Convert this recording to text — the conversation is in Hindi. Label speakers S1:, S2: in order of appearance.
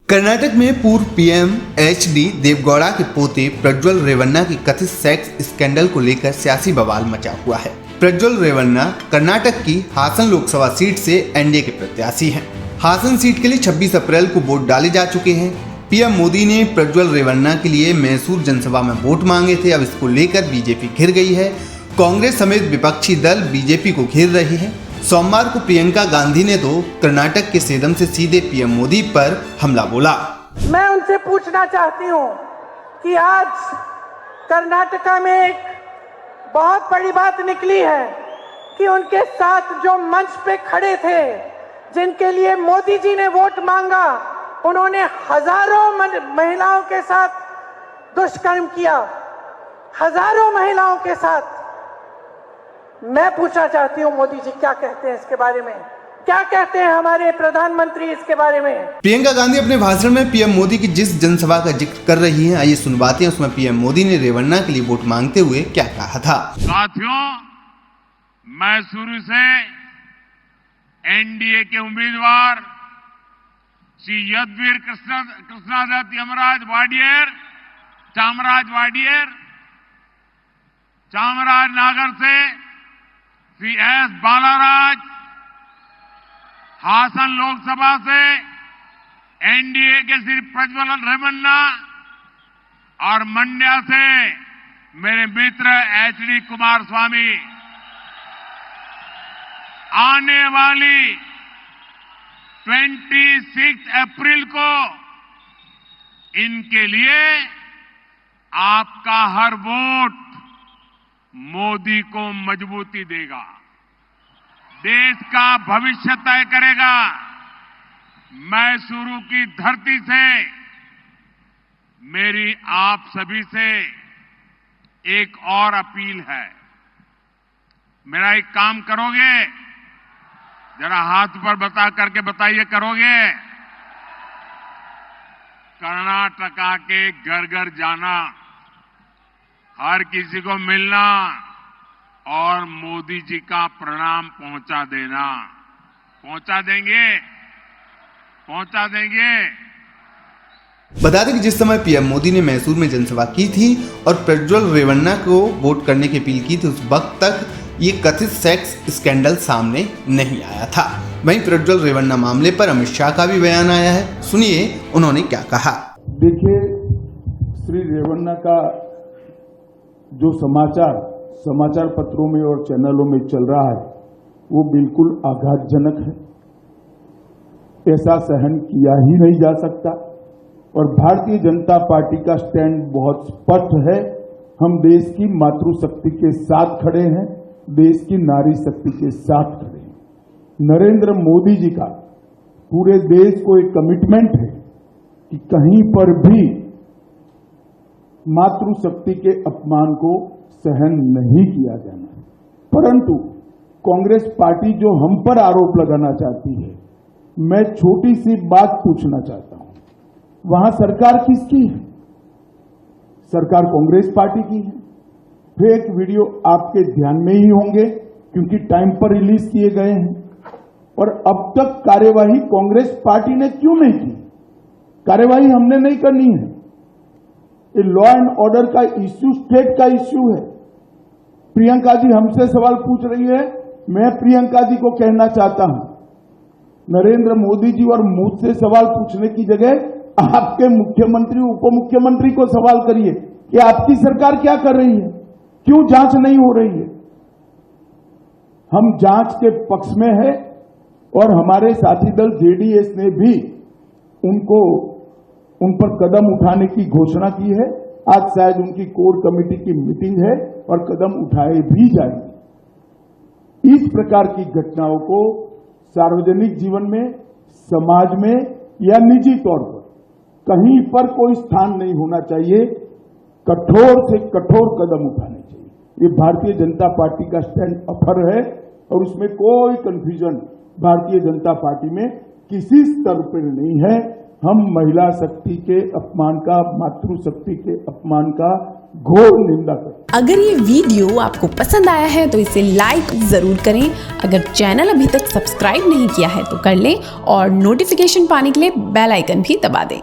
S1: कर्नाटक में पूर्व पीएम एचडी देवगौड़ा के पोते प्रज्वल रेवन्ना की कथित सेक्स स्कैंडल को लेकर सियासी बवाल मचा हुआ है। प्रज्वल रेवन्ना कर्नाटक की हासन लोकसभा सीट से एनडीए के प्रत्याशी हैं। हासन सीट के लिए 26 अप्रैल को वोट डाले जा चुके हैं। पीएम मोदी ने प्रज्वल रेवन्ना के लिए मैसूर जनसभा में वोट मांगे थे। अब इसको लेकर बीजेपी घिर गई है। कांग्रेस समेत विपक्षी दल बीजेपी को घेर रहे हैं। सोमवार को प्रियंका गांधी ने तो कर्नाटक के सेदम से सीधे पीएम मोदी पर हमला बोला।
S2: मैं उनसे पूछना चाहती हूं कि आज कर्नाटका में एक बहुत बड़ी बात निकली है कि उनके साथ जो मंच पे खड़े थे, जिनके लिए मोदी जी ने वोट मांगा, उन्होंने हजारों महिलाओं के साथ दुष्कर्म किया, हजारों महिलाओं के साथ। मैं पूछना चाहती हूं मोदी जी क्या कहते हैं इसके बारे में, क्या कहते हैं हमारे प्रधानमंत्री इसके बारे में।
S1: प्रियंका गांधी अपने भाषण में पीएम मोदी की जिस जनसभा का जिक्र कर रही हैं, आइए सुनवाते हैं उसमें पीएम मोदी ने रेवन्ना के लिए वोट मांगते हुए क्या कहा था।
S3: साथियों, मैसूर से एनडीए के उम्मीदवार श्री यदवीर कृष्णादत्त यमराज वाडियर, चामराज नगर से श्री एस बालाराज, हासन लोकसभा से एनडीए के श्री प्रज्वल रेवन्ना और मंड्या से मेरे मित्र एचडी कुमारस्वामी आने वाली 26 अप्रैल को इनके लिए आपका हर वोट मोदी को मजबूती देगा, देश का भविष्य तय करेगा। मैसूरू की धरती से मेरी आप सभी से एक और अपील है। मेरा एक काम करोगे, जरा हाथ पर बता करके बताइए, करोगे? कर्नाटका के घर घर जाना, हर किसी को मिलना और मोदी जी का प्रणाम पहुंचा देना। पहुंचा देंगे।
S1: बता दें कि जिस समय पीएम मोदी ने मैसूर में जनसभा की थी और प्रज्वल रेवन्ना को वोट करने की अपील की थी, उस वक्त तक ये कथित सेक्स स्कैंडल सामने नहीं आया था। वहीं प्रज्वल रेवन्ना मामले पर अमित शाह का भी बयान आया है। सुनिए उन्होंने क्या कहा।
S4: देखिए, श्री रेवन्ना का जो समाचार पत्रों में और चैनलों में चल रहा है वो बिल्कुल आघातजनक है। ऐसा सहन किया ही नहीं जा सकता और भारतीय जनता पार्टी का स्टैंड बहुत स्पष्ट है। हम देश की मातृशक्ति के साथ खड़े हैं, देश की नारी शक्ति के साथ खड़े हैं। नरेंद्र मोदी जी का पूरे देश को एक कमिटमेंट है कि कहीं पर भी मातृशक्ति के अपमान को सहन नहीं किया जाना। परंतु कांग्रेस पार्टी जो हम पर आरोप लगाना चाहती है, मैं छोटी सी बात पूछना चाहता हूं, वहां सरकार किसकी है? सरकार कांग्रेस पार्टी की है। फेक वीडियो आपके ध्यान में ही होंगे क्योंकि टाइम पर रिलीज किए गए हैं। और अब तक कार्यवाही कांग्रेस पार्टी ने क्यों नहीं की? कार्यवाही हमने नहीं करनी है। ये लॉ एंड ऑर्डर का इश्यू स्टेट का इश्यू है। प्रियंका जी हमसे सवाल पूछ रही है, मैं प्रियंका जी को कहना चाहता हूं, नरेंद्र मोदी जी और मुझसे सवाल पूछने की जगह आपके मुख्यमंत्री उप मुख्यमंत्री को सवाल करिए कि आपकी सरकार क्या कर रही है, क्यों जांच नहीं हो रही है। हम जांच के पक्ष में है और हमारे साथी दल जेडीएस ने भी उन पर कदम उठाने की घोषणा की है। आज शायद उनकी कोर कमेटी की मीटिंग है और कदम उठाए भी जाएंगे। इस प्रकार की घटनाओं को सार्वजनिक जीवन में, समाज में या निजी तौर पर कहीं पर कोई स्थान नहीं होना चाहिए। कठोर से कठोर कदम उठाने चाहिए। ये भारतीय जनता पार्टी का स्टैंड अफर है और उसमें कोई कंफ्यूजन भारतीय जनता पार्टी में किसी स्तर पर नहीं है। हम महिला शक्ति के अपमान का, मातृशक्ति के अपमान का घोर निंदा करते हैं।
S5: अगर ये वीडियो आपको पसंद आया है तो इसे लाइक जरूर करें। अगर चैनल अभी तक सब्सक्राइब नहीं किया है तो कर लें और नोटिफिकेशन पाने के लिए बेल आइकन भी दबा दें।